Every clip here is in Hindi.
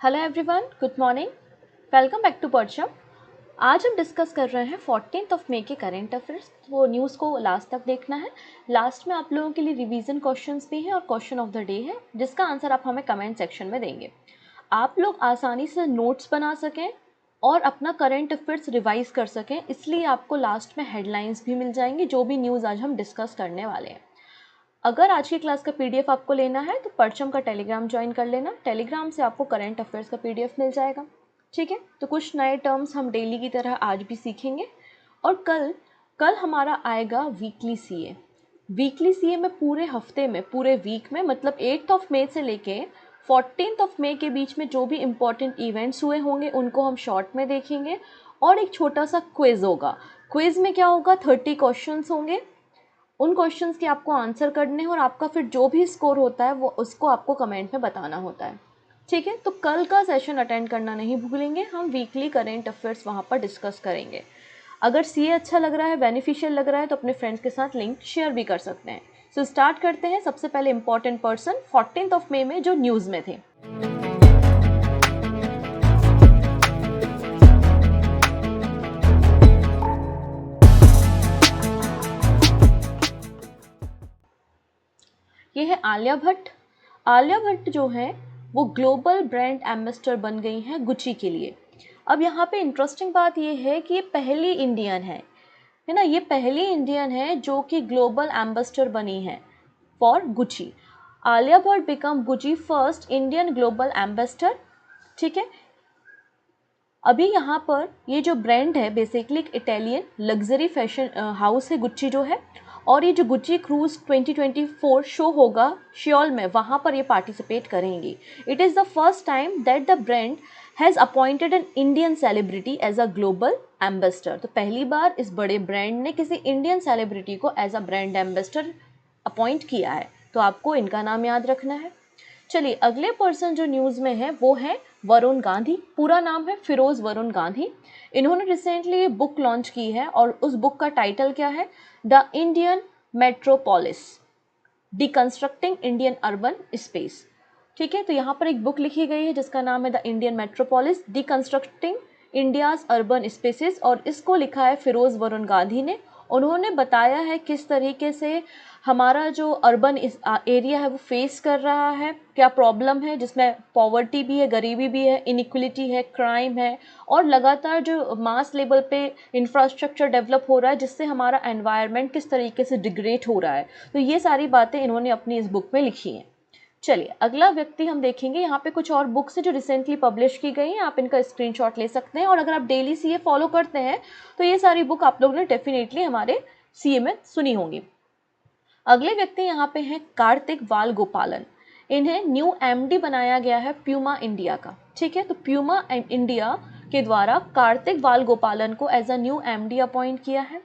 Hello everyone, good morning. Welcome back to Parcham. आज हम डिस्कस कर रहे हैं 14 मई के करंट अफेयर्स। वो न्यूज़ को लास्ट तक देखना है। लास्ट में आप लोगों के लिए रिवीजन क्वेश्चंस भी हैं और क्वेश्चन ऑफ द डे है, जिसका आंसर आप हमें कमेंट सेक्शन में देंगे। आप लोग आसानी से नोट्स बना सकें और अपना करंट अफेयर्स रिवाइज कर सकें, इसलिए आपको लास्ट में हेडलाइंस भी मिल जाएंगी जो भी न्यूज़ आज हम डिस्कस करने वाले हैं। अगर आज की क्लास का पीडीएफ आपको लेना है तो परचम का टेलीग्राम ज्वाइन कर लेना। टेलीग्राम से आपको करंट अफेयर्स का पीडीएफ मिल जाएगा। ठीक है, तो कुछ नए टर्म्स हम डेली की तरह आज भी सीखेंगे। और कल हमारा आएगा वीकली सीए। वीकली सीए में पूरे हफ्ते में, पूरे वीक में, मतलब 8 मई से लेके 14 मई के बीच में जो भी इम्पोर्टेंट इवेंट्स हुए होंगे उनको हम शॉर्ट में देखेंगे। और एक छोटा सा क्विज होगा। क्विज में क्या होगा, 30 क्वेश्चंस होंगे। उन क्वेश्चंस के आपको आंसर करने हैं और आपका फिर जो भी स्कोर होता है वो उसको आपको कमेंट में बताना होता है। ठीक है, तो कल का सेशन अटेंड करना नहीं भूलेंगे। हम वीकली करेंट अफेयर्स वहाँ पर डिस्कस करेंगे। अगर सीए अच्छा लग रहा है, बेनिफिशियल लग रहा है, तो अपने फ्रेंड्स के साथ लिंक शेयर भी कर सकते हैं। सो स्टार्ट करते हैं। सबसे पहले इंपॉर्टेंट पर्सन 14 मई में जो न्यूज़ में थे। ये है आलिया भट्ट। आलिया भट्ट जो है वो ग्लोबल ब्रांड एम्बेसडर बन गई हैं गुची के लिए। अब यहाँ पे इंटरेस्टिंग बात ये है कि ये पहली इंडियन है ना, ये पहली इंडियन है जो कि ग्लोबल एम्बेसडर बनी है for Gucci. Alia Bhatt become Gucci first Indian global ambassador. ठीक है, अभी यहाँ पर ये जो ब्रांड है बेसिकली एक इटालियन लग्जरी फैशन हाउस है गुच्ची जो है। और ये जो गुच्ची क्रूज 2024 शो होगा श्योल में, वहाँ पर ये पार्टिसिपेट करेंगी। It is the first time that the brand has appointed an Indian celebrity as a global ambassador. तो पहली बार इस बड़े ब्रांड ने किसी इंडियन सेलिब्रिटी को as a brand ambassador appoint किया है, तो आपको इनका नाम याद रखना है। चलिए, अगले पर्सन जो न्यूज़ में है वो है वरुण गांधी। पूरा नाम है फिरोज वरुण गांधी। इन्होंने रिसेंटली ये बुक लॉन्च की है और उस बुक का टाइटल क्या है, the Indian metropolis deconstructing Indian urban space. ठीक है, तो यहाँ पर एक बुक लिखी गई है जिसका नाम है the Indian metropolis deconstructing India's urban spaces, और इसको लिखा है फिरोज वरुण गांधी ने। उन्होंने बताया है किस तरीके से हमारा जो अर्बन एरिया है वो फेस कर रहा है, क्या प्रॉब्लम है, जिसमें पॉवर्टी भी है, गरीबी भी है, इनइक्वलिटी है, क्राइम है, और लगातार जो मास लेवल पे इंफ्रास्ट्रक्चर डेवलप हो रहा है जिससे हमारा एनवायरनमेंट किस तरीके से डिग्रेड हो रहा है। तो ये सारी बातें इन्होंने अपनी इस बुक में लिखी हैं। चलिए, अगला व्यक्ति हम देखेंगे। यहाँ पे कुछ और बुक्स हैं जो रिसेंटली पब्लिश की गई हैं, आप इनका स्क्रीनशॉट ले सकते हैं। और अगर आप डेली सीए फॉलो करते हैं तो ये सारी बुक आप लोगों ने डेफिनेटली हमारे सीए में सुनी होंगी। अगले व्यक्ति यहाँ पे हैं कार्तिक वाल गोपालन। इन्हें न्यू एमडी बनाया गया है प्यूमा इंडिया का। ठीक है, तो प्यूमा इंडिया के द्वारा कार्तिक वाल गोपालन को as a new MD appoint किया है।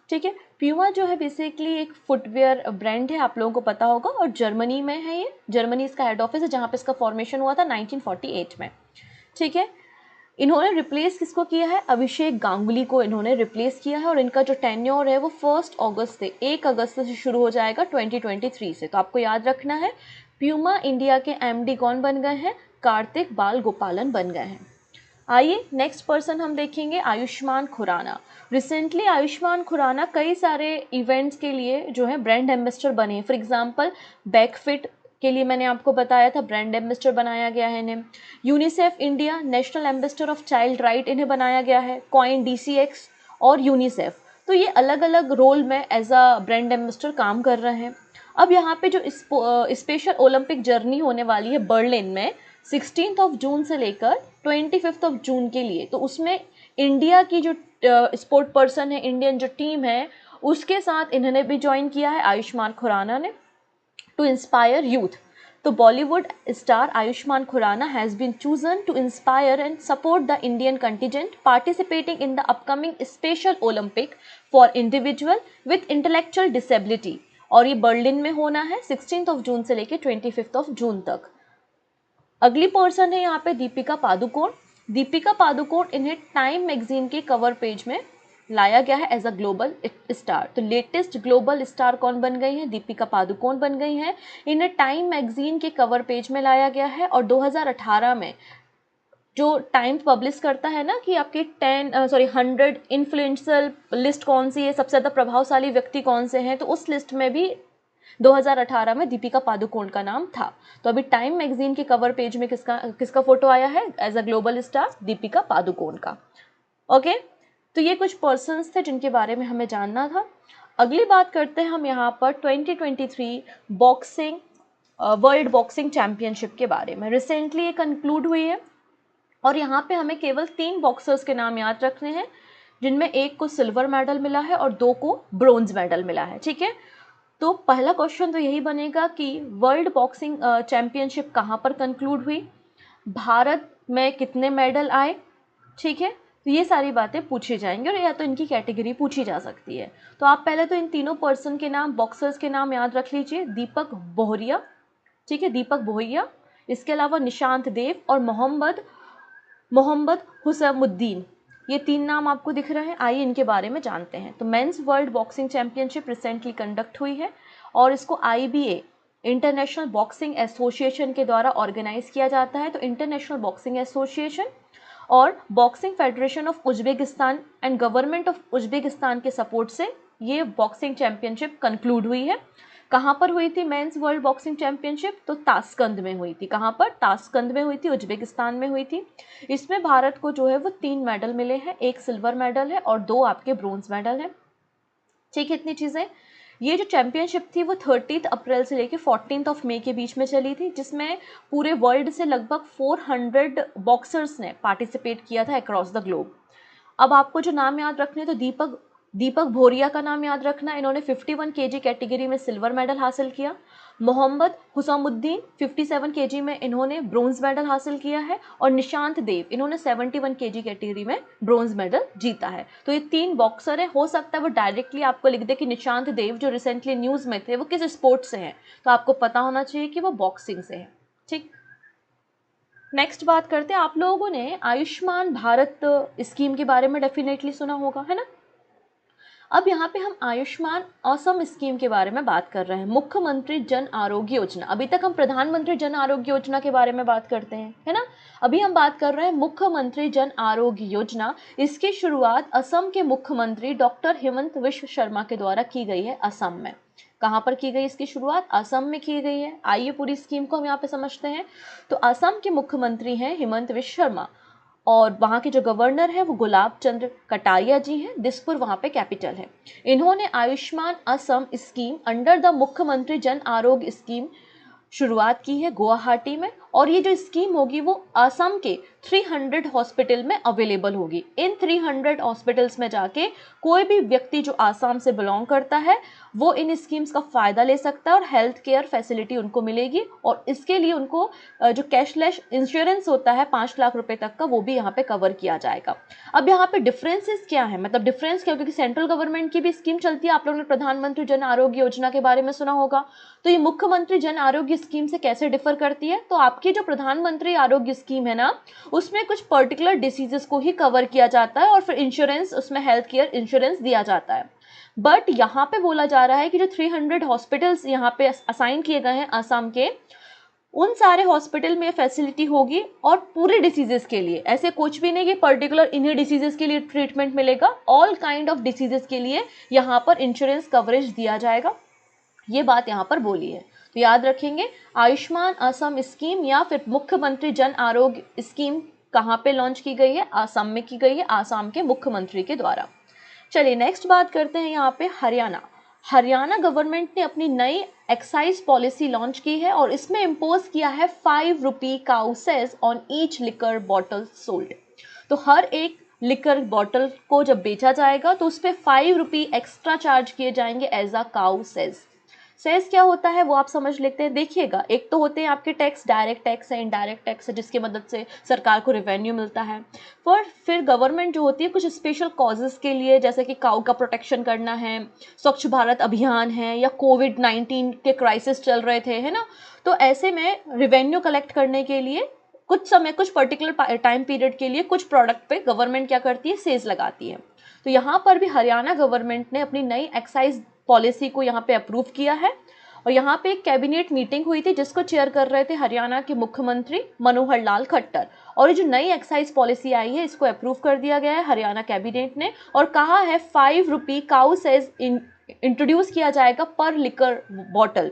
ठीक है, प्यूमा जो है बेसिकली एक फुटवेयर ब्रांड है, आप लोगों को पता होगा, और जर्मनी में है। ये जर्मनी इसका हेड ऑफिस है, जहाँ पे इसका फॉर्मेशन हुआ था 1948 में। ठीक है, इन्होंने रिप्लेस किसको किया है, अभिषेक गांगुली को इन्होंने रिप्लेस किया है। और इनका जो टेन्योर है वो 1 अगस्त से 1 अगस्त से शुरू हो जाएगा 2023 से। तो आपको याद रखना है, प्यूमा इंडिया के एमडी कौन बन गए हैं, कार्तिक बाल गोपालन बन गए हैं। आइए नेक्स्ट पर्सन हम देखेंगे, आयुष्मान खुराना। रिसेंटली आयुष्मान खुराना कई सारे इवेंट्स के लिए जो है ब्रांड एम्बेसडर बने हैं। फॉर एग्जांपल बैकफिट के लिए मैंने आपको बताया था, ब्रांड एम्बेसडर बनाया गया है इन्हें। UNICEF India national ambassador of child right इन्हें बनाया गया है, कॉइन DCX और यूनिसेफ। तो ये अलग अलग रोल में एज अ ब्रांड एम्बेसडर काम कर रहे हैं। अब यहाँ पे जो स्पेशल ओलंपिक जर्नी होने वाली है बर्लिन में 16 जून से लेकर 25 जून के लिए, तो उसमें इंडिया की जो स्पोर्ट पर्सन है, इंडियन जो टीम है, उसके साथ इन्होंने भी ज्वाइन किया है आयुष्मान खुराना ने, टू इंस्पायर यूथ। तो Bollywood star Ayushmann Khurrana has been chosen to inspire and support the Indian contingent participating in the upcoming special Olympic for individual with intellectual disability. और ये बर्लिन में होना है 16 जून से लेकर 25 जून तक। अगली पर्सन है यहाँ पे दीपिका पादुकोण। दीपिका पादुकोण इन्हें टाइम मैगजीन के कवर पेज में लाया गया है एज अ ग्लोबल स्टार। तो लेटेस्ट ग्लोबल स्टार कौन बन गई हैं, दीपिका पादुकोण बन गई हैं। इन्हें टाइम मैगजीन के कवर पेज में लाया गया है और 2018 में जो टाइम पब्लिश करता है ना कि आपके 100 इन्फ्लुएंशियल लिस्ट कौन सी है, सबसे ज़्यादा प्रभावशाली व्यक्ति कौन से हैं, तो उस लिस्ट में भी 2018 में दीपिका पादुकोण का नाम था। तो अभी टाइम मैगजीन के कवर पेज में किसका फोटो आया है as a global star? Deepika Padukone का। ओके, तो ये कुछ पर्सन्स थे जिनके बारे में हमें जानना था। अगली बात करते हैं हम यहाँ पर 2023 बॉक्सिंग वर्ल्ड बॉक्सिंग चैंपियनशिप के बारे में। रिसेंटली ये कंक्लूड हुई है और यहाँ पे हमें केवल 3 बॉक्सर्स के नाम याद रखने हैं, जिनमें एक को सिल्वर मेडल मिला है और 2 को ब्रोंज मेडल मिला है। ठीक है, तो पहला क्वेश्चन तो यही बनेगा कि वर्ल्ड बॉक्सिंग चैंपियनशिप कहाँ पर कंक्लूड हुई, भारत में कितने मेडल आए। ठीक है, तो ये सारी बातें पूछी जाएंगी और या तो इनकी कैटेगरी पूछी जा सकती है। तो आप पहले तो इन तीनों पर्सन के नाम, बॉक्सर्स के नाम याद रख लीजिए। दीपक बोहरिया, ठीक है, दीपक बोहरिया, इसके अलावा निशांत देव और मोहम्मद हुसैमुद्दीन, ये 3 नाम आपको दिख रहे हैं। आइए इनके बारे में जानते हैं। तो mains world boxing championship recently conduct हुई है और इसको IBA इंटरनेशनल बॉक्सिंग एसोसिएशन के द्वारा ऑर्गेनाइज किया जाता है। तो इंटरनेशनल बॉक्सिंग एसोसिएशन और boxing federation of Uzbekistan and government of Uzbekistan के सपोर्ट से ये बॉक्सिंग चैंपियनशिप कंक्लूड हुई है। कहाँ पर हुई थी मेंस वर्ल्ड बॉक्सिंग चैंपियनशिप? तो ताशकंद में हुई थी। कहाँ पर? ताशकंद में हुई थी, उज्बेकिस्तान में हुई थी। इसमें भारत को जो है वो 3 मेडल मिले हैं, 1 सिल्वर मेडल है और 2 आपके ब्रोंज मेडल है। ठीक है, इतनी चीज़ें। ये जो चैंपियनशिप थी वो 30 अप्रैल से लेकर 14 मई के बीच में चली थी, जिसमें पूरे वर्ल्ड से लगभग 400 बॉक्सर्स ने पार्टिसिपेट किया था अक्रॉस द ग्लोब। अब आपको जो नाम याद रखने, तो दीपक भोरिया का नाम याद रखना। इन्होंने 51 kg कैटेगरी में सिल्वर मेडल हासिल किया। मोहम्मद हुसैमुद्दीन 57 kg में इन्होंने ब्रोंज मेडल हासिल किया है और निशांत देव इन्होंने 71 kg कैटेगरी में ब्रोंज मेडल जीता है। तो ये 3 बॉक्सर हैं। हो सकता है वो डायरेक्टली आपको लिख दे कि निशांत देव जो रिसेंटली न्यूज़ में थे वो किस स्पोर्ट से हैं, तो आपको पता होना चाहिए कि वो बॉक्सिंग से है। ठीक, नेक्स्ट बात करते हैं। आप लोगों ने आयुष्मान भारत स्कीम के बारे में डेफिनेटली सुना होगा, है ना। अब यहाँ पे हम आयुष्मान असम स्कीम के बारे में बात कर रहे हैं, मुख्यमंत्री जन आरोग्य योजना। अभी तक हम प्रधानमंत्री जन आरोग्य योजना के बारे में बात करते हैं, है ना। अभी हम बात कर रहे हैं मुख्यमंत्री जन आरोग्य योजना। इसकी शुरुआत असम के मुख्यमंत्री डॉक्टर हिमंत विश्व शर्मा के द्वारा की गई है असम में। कहाँ पर की गई इसकी शुरुआत? असम में की गई है। आइए पूरी स्कीम को हम यहाँ पे समझते हैं। तो असम के मुख्यमंत्री हैं हिमंत विश्व शर्मा और वहाँ के जो गवर्नर है वो गुलाब चंद्र कटारिया जी हैं। दिसपुर वहाँ पे कैपिटल है। इन्होंने Ayushman Assam scheme under the मुख्यमंत्री जन आरोग्य स्कीम शुरुआत की है गुवाहाटी में, और ये जो स्कीम होगी वो असम के 300 हॉस्पिटल में अवेलेबल होगी। इन 300 हॉस्पिटल्स में जाके कोई भी व्यक्ति जो आसाम से बिलोंग करता है वो इन स्कीम्स का फ़ायदा ले सकता है और हेल्थ केयर फैसिलिटी उनको मिलेगी। और इसके लिए उनको जो कैशलेस इंश्योरेंस होता है 5 लाख रुपए तक का, वो भी यहाँ पे कवर किया जाएगा। अब यहाँ पे डिफरेंसेस क्या है, मतलब डिफरेंस क्या, क्योंकि सेंट्रल गवर्नमेंट की भी स्कीम चलती है। आप लोगों ने प्रधानमंत्री जन आरोग्य योजना के बारे में सुना होगा। तो ये मुख्यमंत्री जन आरोग्य स्कीम से कैसे डिफर करती है? तो आपकी जो प्रधानमंत्री आरोग्य स्कीम है ना, उसमें कुछ पर्टिकुलर डिसीजेस को ही कवर किया जाता है और फिर इंश्योरेंस, उसमें हेल्थ केयर इंश्योरेंस दिया जाता है। बट यहाँ पे बोला जा रहा है कि जो 300 हॉस्पिटल्स यहाँ पे असाइन किए गए हैं आसाम के, उन सारे हॉस्पिटल में फैसिलिटी होगी और पूरे डिसीजेस के लिए। ऐसे कुछ भी नहीं कि पर्टिकुलर इन्हीं डिसीजेस के लिए ट्रीटमेंट मिलेगा, ऑल काइंड ऑफ डिसीजेस के लिए यहाँ पर इंश्योरेंस कवरेज दिया जाएगा। ये बात यहाँ पर बोली है, तो याद रखेंगे। आयुष्मान असम स्कीम या फिर मुख्यमंत्री जन आरोग्य स्कीम कहाँ पे लॉन्च की गई है? असम में की गई है, आसाम के मुख्यमंत्री के द्वारा। चलिए नेक्स्ट बात करते हैं यहाँ पे हरियाणा गवर्नमेंट ने अपनी नई एक्साइज पॉलिसी लॉन्च की है और इसमें इम्पोज किया है 5 rupee cow cess on each liquor bottle sold. तो हर एक लिकर बॉटल को जब बेचा जाएगा तो उस पर 5 रुपी एक्स्ट्रा चार्ज किए जाएंगे as a cow cess. Cess क्या होता है वो आप समझ लेते हैं। देखिएगा, एक तो होते हैं आपके टैक्स, डायरेक्ट टैक्स है, इनडायरेक्ट टैक्स है, जिसकी मदद से सरकार को रेवेन्यू मिलता है। फिर गवर्नमेंट जो होती है कुछ स्पेशल कॉजेज़ के लिए, जैसे कि काऊ का प्रोटेक्शन करना है, स्वच्छ भारत अभियान है, या कोविड-19 के क्राइसिस चल रहे थे, है ना। तो ऐसे में रेवेन्यू कलेक्ट करने के लिए कुछ समय, कुछ पर्टिकुलर टाइम पीरियड के लिए कुछ प्रोडक्ट पे गवर्नमेंट क्या करती है? सेस लगाती है। तो यहाँ पर भी हरियाणा गवर्नमेंट ने अपनी नई एक्साइज पॉलिसी को यहाँ पे अप्रूव किया है और यहाँ पे एक कैबिनेट मीटिंग हुई थी जिसको चेयर कर रहे थे हरियाणा के मुख्यमंत्री मनोहर लाल खट्टर। और ये जो नई एक्साइज पॉलिसी आई है इसको अप्रूव कर दिया गया है हरियाणा कैबिनेट ने, और कहा है 5 रुपये काउ सेज इंट्रोड्यूस किया जाएगा पर लिकर बॉटल।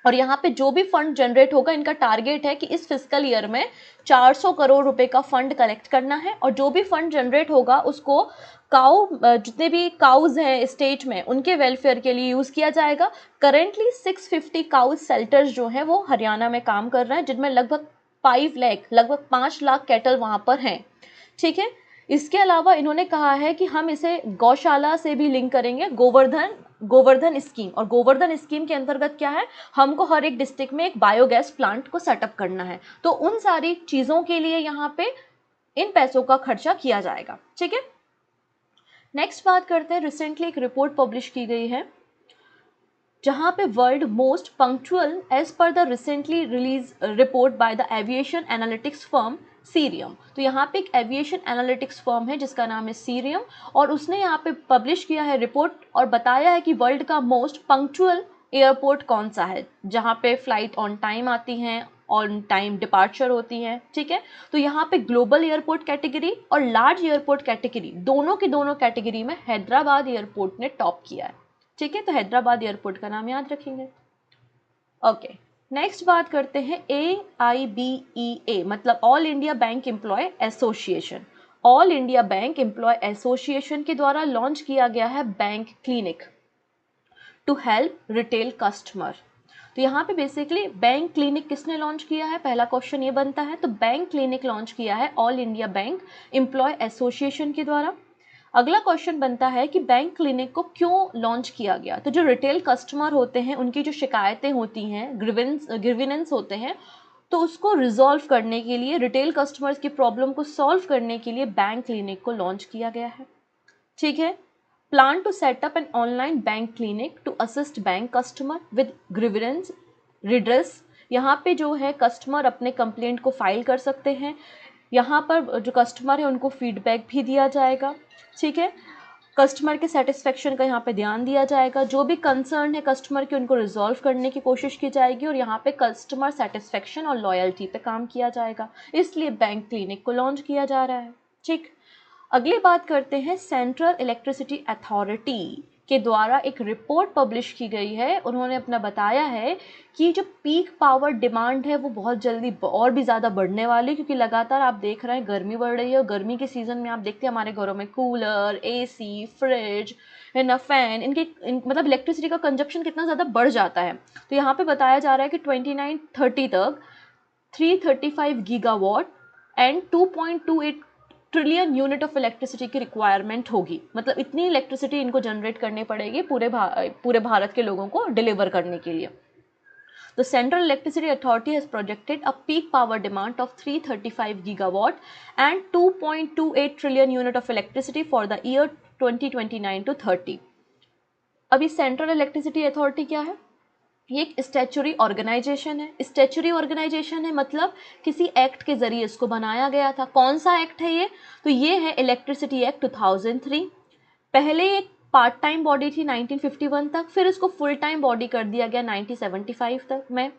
और यहाँ पे जो भी फंड जनरेट होगा, इनका टारगेट है कि इस फिस्कल ईयर में 400 करोड़ रुपए का फंड कलेक्ट करना है, और जो भी फंड जनरेट होगा उसको जितने भी काउज हैं स्टेट में उनके वेलफेयर के लिए यूज़ किया जाएगा। करेंटली 650 काउज सेल्टर्स जो हैं वो हरियाणा में काम कर रहे हैं, जिनमें लगभग 5 लाख कैटल वहाँ पर हैं। ठीक है, इसके अलावा इन्होंने कहा है कि हम इसे गौशाला से भी लिंक करेंगे, गोवर्धन स्कीम। और गोवर्धन स्कीम के अंतर्गत क्या है, हमको हर एक डिस्ट्रिक्ट में एक बायोगैस प्लांट को सेटअप करना है। तो उन सारी चीज़ों के लिए यहाँ पे इन पैसों का खर्चा किया जाएगा। ठीक है, नेक्स्ट बात करते हैं। रिसेंटली एक रिपोर्ट पब्लिश की गई है जहाँ पे world most punctual as per the recently release report by the aviation analytics firm Cirium. तो यहाँ पे एक एविएशन एनालिटिक्स फर्म है जिसका नाम है सीरियम, और उसने यहाँ पे पब्लिश किया है रिपोर्ट और बताया है कि वर्ल्ड का मोस्ट पंक्चुअल एयरपोर्ट कौन सा है, जहाँ पे फ्लाइट ऑन टाइम आती हैं, ऑन टाइम डिपार्चर होती हैं। ठीक है, तो यहाँ पे ग्लोबल एयरपोर्ट कैटेगरी और लार्ज एयरपोर्ट कैटेगरी दोनों की दोनों कैटेगरी में हैदराबाद एयरपोर्ट ने टॉप किया है। ठीक है, तो हैदराबाद एयरपोर्ट का नाम याद रखेंगे। ओके, नेक्स्ट बात करते हैं AIBEA, मतलब All India Bank Employ Association. All India Bank Employ Association के द्वारा लॉन्च किया गया है bank clinic to help retail customer. तो यहाँ पे बेसिकली बैंक क्लिनिक किसने लॉन्च किया है, पहला क्वेश्चन ये बनता है। तो बैंक क्लिनिक लॉन्च किया है All India Bank Employ Association के द्वारा। अगला क्वेश्चन बनता है कि बैंक क्लिनिक को क्यों लॉन्च किया गया। तो जो रिटेल कस्टमर होते हैं उनकी जो शिकायतें होती हैं, ग्रीवेंस होते हैं, तो उसको रिजॉल्व करने के लिए, रिटेल कस्टमर्स की प्रॉब्लम को सॉल्व करने के लिए बैंक क्लिनिक को लॉन्च किया गया है। ठीक है, plan to set up an online bank clinic to assist bank customer with grievance redress. यहाँ पे जो है कस्टमर अपने कंप्लेंट को फाइल कर सकते हैं, यहाँ पर जो कस्टमर है उनको फीडबैक भी दिया जाएगा। ठीक है, कस्टमर के सेटिस्फेक्शन का यहाँ पे ध्यान दिया जाएगा, जो भी कंसर्न है कस्टमर की उनको रिजॉल्व करने की कोशिश की जाएगी, और यहाँ पे कस्टमर सेटिस्फेक्शन और लॉयल्टी पे काम किया जाएगा। इसलिए बैंक क्लिनिक को लॉन्च किया जा रहा है। ठीक, अगली बात करते हैं। सेंट्रल इलेक्ट्रिसिटी अथॉरिटी के द्वारा एक रिपोर्ट पब्लिश की गई है। उन्होंने अपना बताया है कि जो पीक पावर डिमांड है वो बहुत जल्दी और भी ज़्यादा बढ़ने वाली है, क्योंकि लगातार आप देख रहे हैं गर्मी बढ़ रही है, और गर्मी के सीज़न में आप देखते हैं हमारे घरों में कूलर, AC, फ्रिज है ना, फैन, मतलब इलेक्ट्रिसिटी का कंजप्शन कितना ज़्यादा बढ़ जाता है। तो यहाँ पे बताया जा रहा है कि 29-30 तक 335 gigawatt and 2.28 trillion unit of electricity की रिक्वायरमेंट होगी। मतलब इतनी इलेक्ट्रिसिटी इनको जनरेट करनी पड़ेगी पूरे भारत के लोगों को डिलीवर करने के लिए। तो central electricity authority has projected a peak power demand of 335 gigawatt and 2.28 trillion unit of electricity for the year 2029 to 30। अभी सेंट्रल इलेक्ट्रिसिटी अथॉरिटी क्या है, ये एक स्टैच्यूटरी ऑर्गेनाइजेशन है। स्टैच्यूटरी ऑर्गेनाइजेशन है मतलब किसी एक्ट के जरिए इसको बनाया गया था। कौन सा एक्ट है ये, तो ये है इलेक्ट्रिसिटी एक्ट 2003। पहले एक पार्ट टाइम बॉडी थी 1951 तक, फिर इसको फुल टाइम बॉडी कर दिया गया 1975 तक में।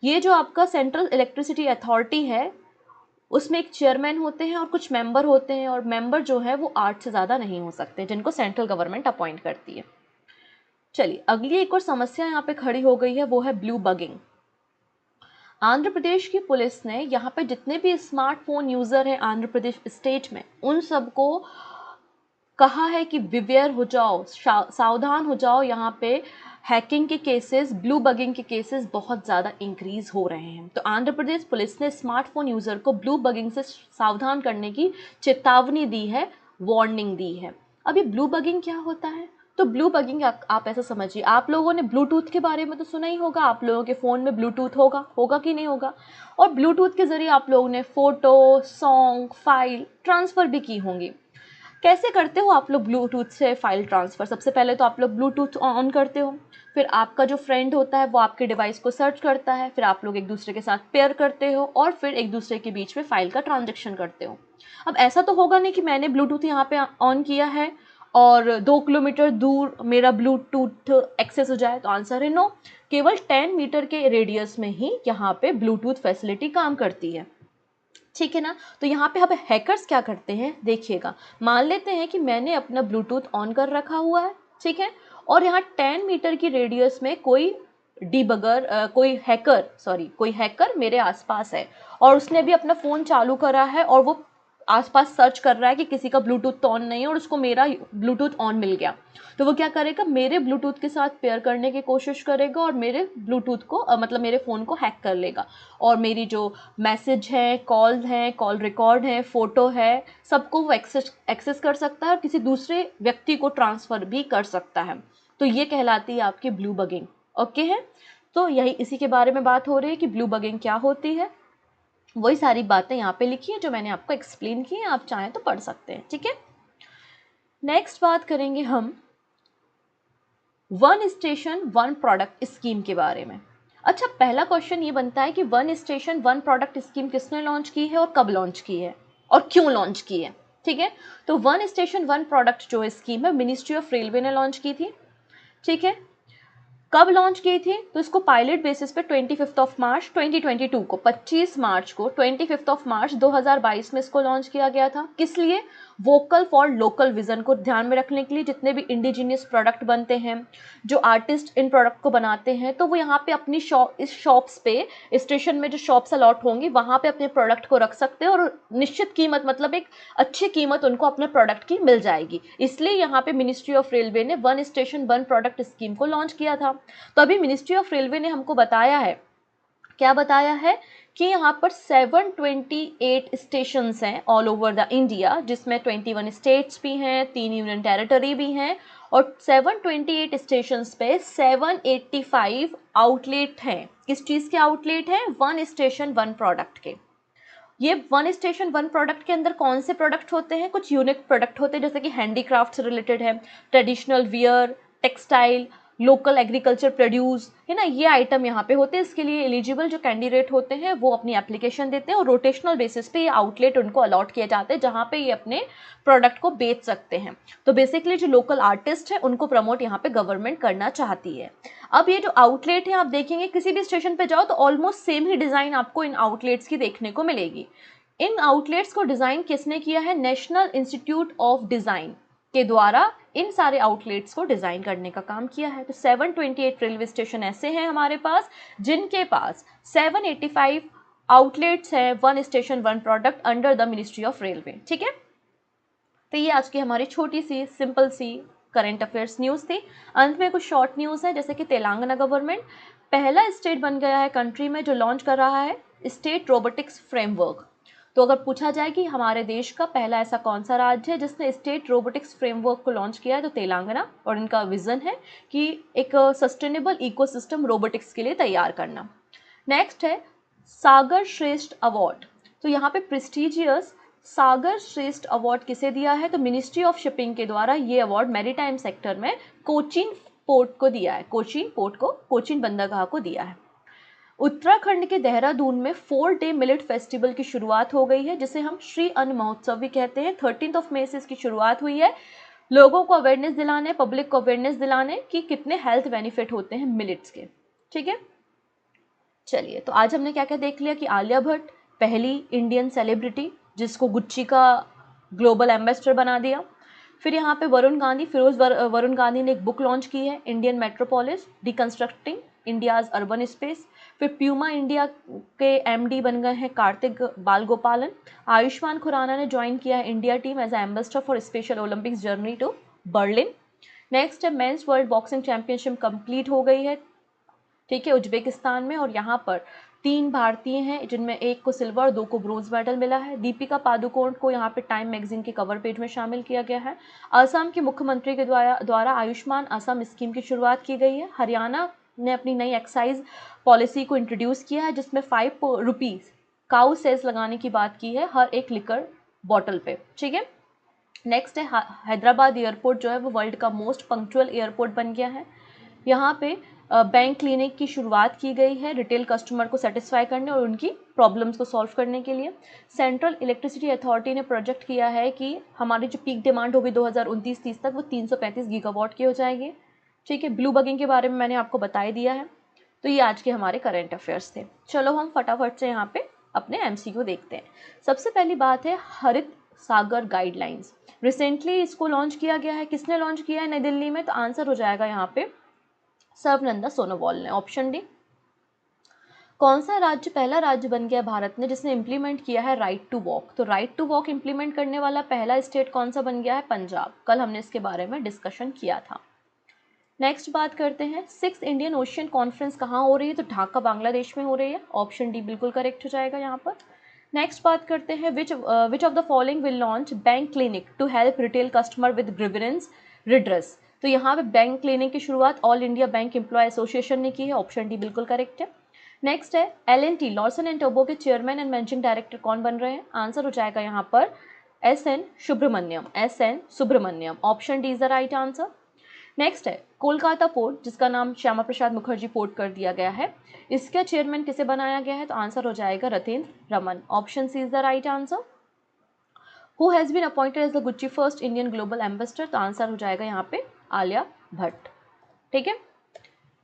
ये जो आपका सेंट्रल इलेक्ट्रिसिटी अथॉरिटी है उसमें एक चेयरमैन होते हैं और कुछ मेंबर होते हैं, और मेंबर जो है वो 8 से ज़्यादा नहीं हो सकते, जिनको सेंट्रल गवर्नमेंट अपॉइंट करती है। चलिए, अगली एक और समस्या यहाँ पे खड़ी हो गई है, वो है ब्लू बगिंग। आंध्र प्रदेश की पुलिस ने यहाँ पे जितने भी स्मार्टफोन यूज़र हैं आंध्र प्रदेश स्टेट में, उन सबको कहा है कि विवेयर हो जाओ, सावधान हो जाओ। यहाँ पे हैकिंग के केसेस, ब्लू बगिंग के केसेस बहुत ज़्यादा इंक्रीज हो रहे हैं। तो आंध्र प्रदेश पुलिस ने स्मार्टफोन यूज़र को ब्लू बगिंग से सावधान करने की चेतावनी दी है, वार्निंग दी है। अभी ब्लू बगिंग क्या होता है, तो ब्लू बगिंग आप ऐसा समझिए, आप लोगों ने ब्लूटूथ के बारे में तो सुना ही होगा, आप लोगों के फ़ोन में ब्लूटूथ होगा कि नहीं होगा, और ब्लूटूथ के ज़रिए आप लोगों ने फ़ोटो, सॉन्ग, फाइल ट्रांसफ़र भी की होंगी। कैसे करते हो आप लोग ब्लूटूथ से फाइल ट्रांसफ़र? सबसे पहले तो आप लोग ब्लूटूथ ऑन करते हो, फिर आपका जो फ्रेंड होता है वो आपके डिवाइस को सर्च करता है, फिर आप लोग एक दूसरे के साथ पेयर करते हो, और फिर एक दूसरे के बीच में फ़ाइल का ट्रांजेक्शन करते हो। अब ऐसा तो होगा नहीं कि मैंने ब्लूटूथ यहाँ पे ऑन किया है और 2 किलोमीटर दूर मेरा ब्लूटूथ एक्सेस हो जाए? तो आंसर है नो। केवल 10 मीटर के रेडियस में ही यहाँ पे ब्लूटूथ फैसिलिटी काम करती है, ठीक है ना। तो यहाँ पे अब हैकर्स क्या करते हैं देखिएगा। मान लेते हैं कि मैंने अपना ब्लूटूथ ऑन कर रखा हुआ है, ठीक है, और यहाँ 10 मीटर की रेडियस में कोई कोई हैकर मेरे आसपास है और उसने भी अपना फ़ोन चालू करा है और वो आसपास सर्च कर रहा है कि किसी का ब्लूटूथ तो ऑन नहीं है और उसको मेरा ब्लूटूथ ऑन मिल गया। तो वो क्या करेगा, मेरे ब्लूटूथ के साथ पेयर करने की कोशिश करेगा और मेरे ब्लूटूथ को मतलब मेरे फ़ोन को हैक कर लेगा और मेरी जो मैसेज है, कॉल है, कॉल रिकॉर्ड है, फ़ोटो है, सबको वो एक्सेस कर सकता है और किसी दूसरे व्यक्ति को ट्रांसफ़र भी कर सकता है। तो ये कहलाती है आपकी ब्लू बगिंग। ओके है, तो यही इसी के बारे में बात हो रही है कि ब्लू बगिंग क्या होती है। वही सारी बातें यहाँ पे लिखी है जो मैंने आपको एक्सप्लेन की है, आप चाहें तो पढ़ सकते हैं, ठीक है। नेक्स्ट बात करेंगे हम one station one product scheme के बारे में। अच्छा, पहला क्वेश्चन ये बनता है कि one station one product scheme किसने लॉन्च की है और कब लॉन्च की है और क्यों लॉन्च की है, ठीक है। तो वन स्टेशन वन प्रोडक्ट जो स्कीम है मिनिस्ट्री ऑफ रेलवे ने लॉन्च की थी, ठीक है। कब लॉन्च की थी? तो इसको पायलट बेसिस पे 25 मार्च 2022 को 25 मार्च को 25 मार्च 2022 में इसको लॉन्च किया गया था। किस लिए? वोकल फॉर लोकल विजन को ध्यान में रखने के लिए। जितने भी इंडिजिनियस प्रोडक्ट बनते हैं, जो आर्टिस्ट इन प्रोडक्ट को बनाते हैं, तो वो यहाँ पे अपनी इस शॉप्स पे, स्टेशन में जो शॉप्स अलॉट होंगी वहाँ पे अपने प्रोडक्ट को रख सकते हैं और निश्चित कीमत, मतलब एक अच्छी कीमत उनको अपने प्रोडक्ट की मिल जाएगी। इसलिए यहाँ पे मिनिस्ट्री ऑफ रेलवे ने one station one product scheme को लॉन्च किया था। तो अभी मिनिस्ट्री ऑफ रेलवे ने हमको बताया है, क्या बताया है कि यहाँ पर 728 स्टेशंस हैं ऑल ओवर द इंडिया, जिसमें 21 स्टेट्स भी हैं, 3 यूनियन टेरिटरी भी हैं और 728 स्टेशंस पे 785 आउटलेट हैं। किस चीज़ के आउटलेट हैं? वन स्टेशन वन प्रोडक्ट के। ये वन स्टेशन वन प्रोडक्ट के अंदर कौन से प्रोडक्ट होते हैं? कुछ यूनिक प्रोडक्ट होते हैं जैसे कि हैंडीक्राफ्ट से रिलेटेड है, traditional wear, textile, local agriculture produce, है ना, ये आइटम यहाँ पे होते हैं। इसके लिए एलिजिबल जो कैंडिडेट होते हैं वो अपनी एप्लीकेशन देते हैं और रोटेशनल बेसिस पे ये आउटलेट उनको अलॉट किए जाते हैं जहाँ पे ये अपने प्रोडक्ट को बेच सकते हैं। तो बेसिकली जो लोकल आर्टिस्ट है उनको प्रमोट यहाँ पे गवर्नमेंट करना चाहती है। अब ये जो आउटलेट है, आप देखेंगे किसी भी स्टेशन पे जाओ तो ऑलमोस्ट सेम ही डिज़ाइन आपको इन आउटलेट्स की देखने को मिलेगी। इन आउटलेट्स को डिज़ाइन किसने किया है? नेशनल इंस्टीट्यूट ऑफ डिज़ाइन के द्वारा इन सारे आउटलेट्स को डिज़ाइन करने का काम किया है। तो 728 रेलवे स्टेशन ऐसे हैं हमारे पास जिनके पास 785 आउटलेट्स हैं, one station one product under the ministry of railway, ठीक है। तो ये आज की हमारी छोटी सी सिंपल सी करंट अफेयर्स न्यूज़ थी। अंत में कुछ शॉर्ट न्यूज़ है, जैसे कि तेलंगाना गवर्नमेंट पहला स्टेट बन गया है कंट्री में जो लॉन्च कर रहा है स्टेट रोबोटिक्स फ्रेमवर्क। तो अगर पूछा जाए कि हमारे देश का पहला ऐसा कौन सा राज्य है जिसने स्टेट रोबोटिक्स फ्रेमवर्क को लॉन्च किया है, तो तेलंगाना, और इनका विज़न है कि एक सस्टेनेबल इकोसिस्टम रोबोटिक्स के लिए तैयार करना। नेक्स्ट है सागर श्रेष्ठ अवार्ड। तो यहाँ पे प्रेस्टिजियस सागर श्रेष्ठ अवार्ड किसे दिया है? तो मिनिस्ट्री ऑफ शिपिंग के द्वारा ये अवार्ड मैरीटाइम सेक्टर में कोचीन पोर्ट को दिया है, कोचीन पोर्ट को, कोचीन बंदरगाह को दिया है। उत्तराखंड के देहरादून में 4 डे मिलेट फेस्टिवल की शुरुआत हो गई है, जिसे हम श्री अन्न महोत्सव भी कहते हैं। 13 मई से इसकी शुरुआत हुई है। लोगों को अवेयरनेस दिलाने, पब्लिक को अवेयरनेस दिलाने कि कितने हेल्थ बेनिफिट होते हैं मिलेट्स के, ठीक है। चलिए, तो आज हमने क्या क्या देख लिया कि आलिया भट्ट पहली इंडियन सेलिब्रिटी जिसको गुच्ची का ग्लोबल एम्बेसडर बना दिया। फिर यहाँ पे वरुण गांधी ने एक बुक लॉन्च की है, Indian metropolis deconstructing India's urban space. फिर प्यूमा इंडिया के एमडी बन गए हैं कार्तिक बालगोपालन। आयुष्मान खुराना ने ज्वाइन किया है India team as ambassador for special Olympics journey to Berlin. Next है men's world boxing championship complete हो गई है, ठीक है, उज्बेकिस्तान में, और यहाँ पर 3 भारतीय हैं जिनमें एक को सिल्वर और 2 को ब्रोंज मेडल मिला है। दीपिका पादुकोण को यहाँ पे टाइम मैगजीन के कवर पेज में शामिल किया गया है। असम के मुख्यमंत्री के द्वारा आयुष्मान असम स्कीम की शुरुआत की गई है। हरियाणा ने अपनी नई एक्साइज पॉलिसी को इंट्रोड्यूस किया है जिसमें 5 रुपीज़ काउ सेस लगाने की बात की है हर एक लिकर बॉटल पे, ठीक है। नेक्स्ट है हैदराबाद एयरपोर्ट जो है वो वर्ल्ड का मोस्ट पंक्चुअल एयरपोर्ट बन गया है। यहाँ पे बैंक क्लिनिक की शुरुआत की गई है रिटेल कस्टमर को सेटिस्फाई करने और उनकी प्रॉब्लम्स को सॉल्व करने के लिए। सेंट्रल इलेक्ट्रिसिटी अथॉरिटी ने प्रोजेक्ट किया है कि हमारी जो पीक डिमांड होगी 2029-30 तक वो 335 गीगावाट की हो जाएगी। ठीक है, ब्लू बगिंग के बारे में मैंने आपको बता ही दिया है। तो ये आज के हमारे करंट अफेयर्स थे। चलो हम फटाफट से यहाँ पे अपने MCQ देखते हैं। सबसे पहली बात है हरित सागर गाइडलाइंस। रिसेंटली इसको लॉन्च किया गया है। किसने लॉन्च किया है नई दिल्ली में? तो आंसर हो जाएगा यहाँ पे सर्बानंद सोनोवाल ने, ऑप्शन डी। कौन सा राज्य पहला राज्य बन गया भारत में जिसने इंप्लीमेंट किया है राइट टू वॉक? तो राइट टू वॉक इंप्लीमेंट करने वाला पहला स्टेट कौन सा बन गया है? पंजाब। कल हमने इसके बारे में डिस्कशन किया था। नेक्स्ट बात करते हैं 6th इंडियन ओशियन कॉन्फ्रेंस कहाँ हो रही है? तो ढाका बांग्लादेश में हो रही है, ऑप्शन डी बिल्कुल करेक्ट हो जाएगा यहाँ पर। नेक्स्ट बात करते हैं which of the following will launch bank clinic to help retail customer with grievance redress? तो यहाँ पे बैंक क्लिनिक की शुरुआत All India Bank Employ Association ने की है, ऑप्शन डी बिल्कुल करेक्ट है। नेक्स्ट है L&T लॉर्सन एंड टोब्रो के चेयरमैन एंड मैनेजिंग डायरेक्टर कौन बन रहे हैं? आंसर हो जाएगा यहाँ पर SN Subrahmanyam, option D is the right answer. Next है कोलकाता पोर्ट जिसका नाम श्यामा प्रसाद मुखर्जी पोर्ट कर दिया गया है, इसका चेयरमैन किसे बनाया गया है? तो आंसर हो जाएगा Ratendra Raman, option C is the right answer. Who has been appointed as the Gucci first Indian global ambassador? तो आंसर हो जाएगा यहाँ पे आलिया भट्ट। ठीक है,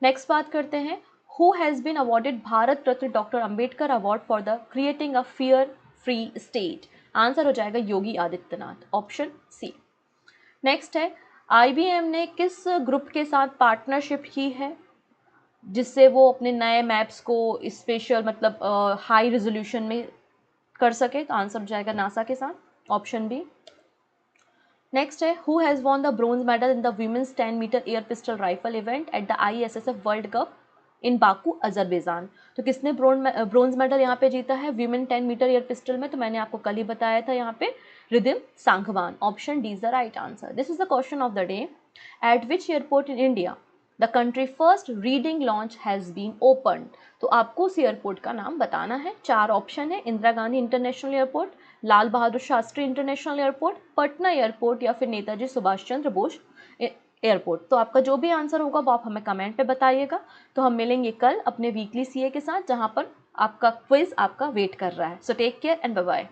नेक्स्ट बात करते हैं who has been awarded Bharat Ratna doctor Ambedkar award for the creating a fear free state? Answer हो जाएगा Yogi Adityanath, option C. Next है IBM ने किस ग्रुप के साथ पार्टनरशिप की है जिससे वो अपने नए मैप्स को स्पेशल मतलब हाई रेजोल्यूशन में कर सके? तो आंसर हो जाएगा नासा के साथ, ऑप्शन बी। नेक्स्ट है who has won the bronze medal in the women's 10 metre air pistol rifle event at the ISSF world cup in Baku Azerbaijan? तो किसने ब्रोंज मेडल यहाँ पे जीता है वीमेन 10 मीटर एयर पिस्टल में? तो मैंने आपको कल ही बताया था यहाँ पे Ridhim Sangwan, option D is the right answer. This is the question of the day. At which airport in India the country first reading launch has been open? तो आपको उस एयरपोर्ट का नाम बताना है। 4 ऑप्शन है, Indira Gandhi international airport, Lal Bahadur Shastri international airport, Patna airport या फिर नेताजी सुभाष चंद्र बोस एयरपोर्ट। तो आपका जो भी आंसर होगा वो आप हमें कमेंट पे बताइएगा। तो हम मिलेंगे कल अपने वीकली CA के साथ जहाँ पर आपका क्विज आपका वेट कर रहा है। So take care and bye bye.